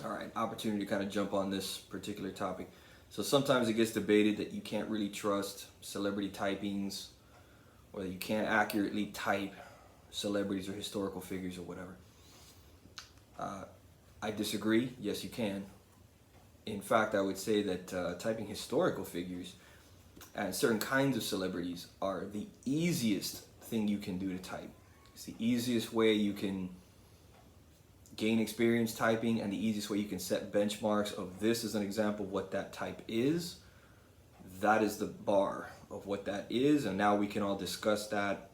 All right, opportunity to kind of jump on this particular topic. So sometimes it gets debated that you can't really trust celebrity typings, or that you can't accurately type celebrities or historical figures or whatever. I disagree. Yes, you can. In fact, I would say that typing historical figures and certain kinds of celebrities are the easiest thing you can do to type. It's the easiest way you can gain experience typing, and the easiest way you can set benchmarks of this is an example of what that type is. That is the bar of what that is, and now we can all discuss that,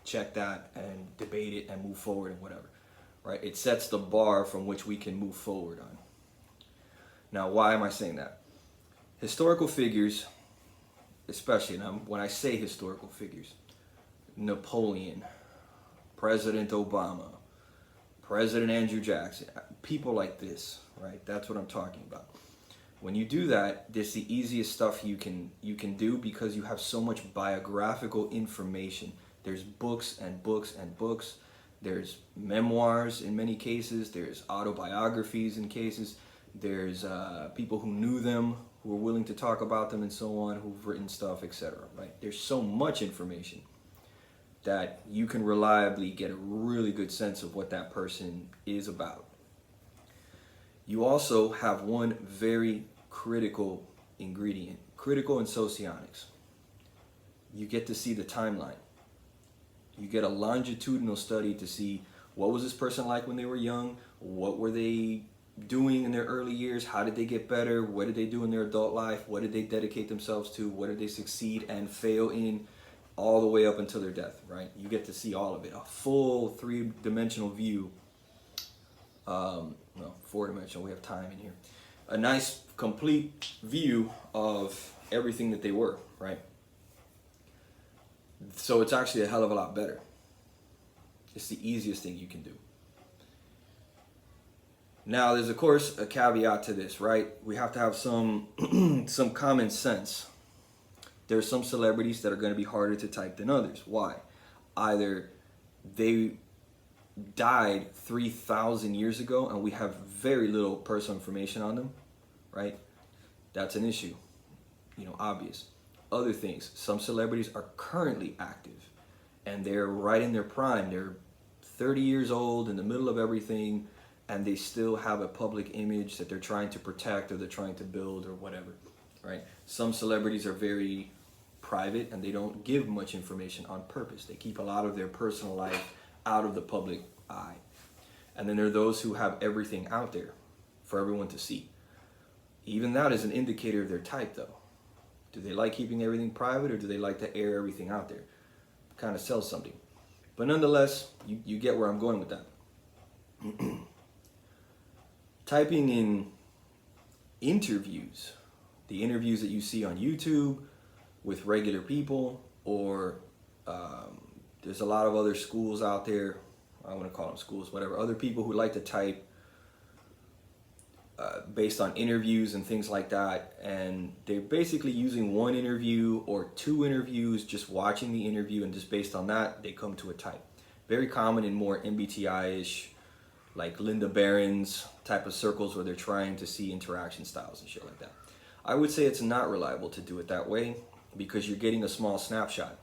check that, and debate it and move forward and whatever. Right? It sets the bar from which we can move forward on. Now, why am I saying that? Historical figures, especially, and when I say historical figures, Napoleon, President Obama, President Andrew Jackson, people like this, right? That's what I'm talking about. When you do that, this is the easiest stuff you can do because you have so much biographical information. There's books and books and books. There's memoirs in many cases. There's autobiographies in cases. There's people who knew them, who are willing to talk about them and so on, who've written stuff, etc. Right? There's so much information that you can reliably get a really good sense of what that person is about. You also have one very critical ingredient, critical in socionics. You get to see the timeline. You get a longitudinal study to see what was this person like when they were young, what were they doing in their early years, how did they get better, what did they do in their adult life, what did they dedicate themselves to, what did they succeed and fail in, all the way up until their death, right? You get to see all of it, a full three-dimensional view. Well, four-dimensional, we have time in here. A nice, complete view of everything that they were, right? So it's actually a hell of a lot better. It's the easiest thing you can do. Now, there's, of course, a caveat to this, right? We have to have some some common sense. There are some celebrities that are going to be harder to type than others. Why? Either they died 3,000 years ago and we have very little personal information on them, right? That's an issue, obvious. Other things, some celebrities are currently active and they're right in their prime. They're 30 years old, in the middle of everything, and they still have a public image that they're trying to protect or they're trying to build or whatever. Right? Some celebrities are very private and they don't give much information on purpose. They keep a lot of their personal life out of the public eye. And then there are those who have everything out there for everyone to see. Even that is an indicator of their type, though. Do they like keeping everything private, or do they like to air everything out there? Kind of sells something. But nonetheless, you get where I'm going with that. Typing in interviews, the interviews that you see on YouTube with regular people, or there's a lot of other schools out there, I want to call them schools, whatever, other people who like to type based on interviews and things like that, and they're basically using one interview or two interviews, just watching the interview, and just based on that, they come to a type. Very common in more MBTI-ish, like Linda Barron's type of circles where they're trying to see interaction styles and shit like that. I would say it's not reliable to do it that way because you're getting a small snapshot.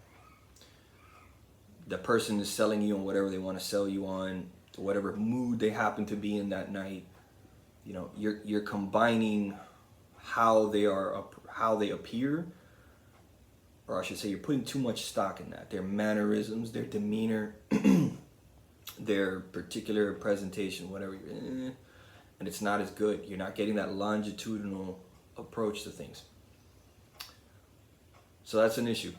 The person is selling you on whatever they want to sell you on, whatever mood they happen to be in that night. You're combining how they appear, or I should say, you're putting too much stock in that. Their mannerisms, their demeanor, their particular presentation, whatever, and it's not as good. You're not getting that longitudinal approach to things. So that's an issue.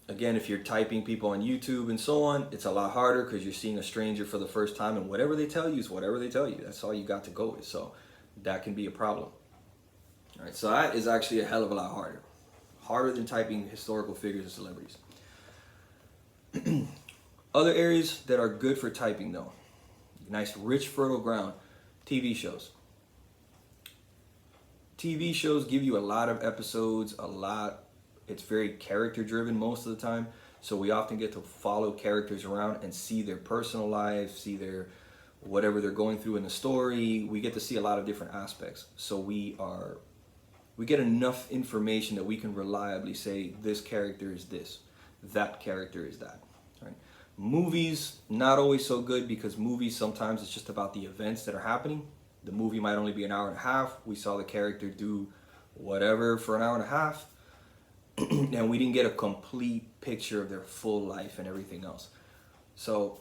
Again, if you're typing people on YouTube and so on, it's a lot harder because you're seeing a stranger for the first time, and whatever they tell you is whatever they tell you. That's all you got to go with. So that can be a problem. All right, so that is actually a hell of a lot harder. Harder than typing historical figures and celebrities. Other areas that are good for typing, though. Nice, rich, fertile ground. TV shows. TV shows give you a lot of episodes, it's very character driven most of the time. So we often get to follow characters around and see their personal lives, see their whatever they're going through in the story. We get to see a lot of different aspects. So we get enough information that we can reliably say this character is this, that character is that. Right? Movies, not always so good, because movies sometimes it's just about the events that are happening. The movie might only be an hour and a half. We saw the character do whatever for an hour and a half, and we didn't get a complete picture of their full life and everything else. So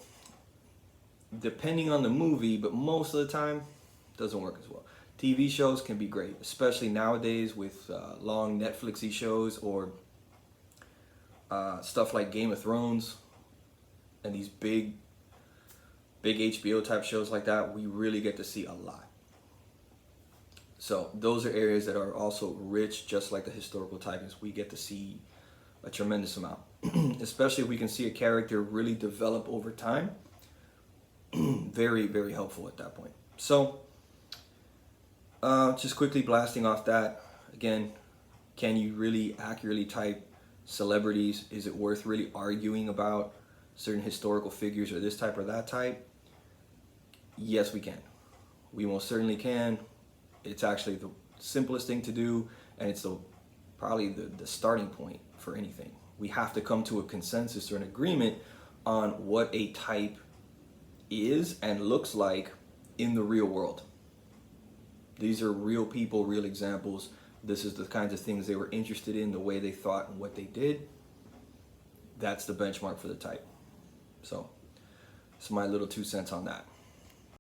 depending on the movie, but most of the time it doesn't work as well. TV shows can be great, especially nowadays with long Netflixy shows, or stuff like Game of Thrones and these big HBO type shows like that. We really get to see a lot. So those are areas that are also rich, just like the historical typings. We get to see a tremendous amount, especially if we can see a character really develop over time. Very, very helpful at that point. So just quickly blasting off that again, can you really accurately type celebrities? Is it worth really arguing about certain historical figures or this type or that type? Yes, we can. We most certainly can. It's actually the simplest thing to do, and it's probably the starting point for anything. We have to come to a consensus or an agreement on what a type is and looks like in the real world. These are real people, real examples. This is the kinds of things they were interested in, the way they thought and what they did. That's the benchmark for the type. So, it's my little 2 cents on that.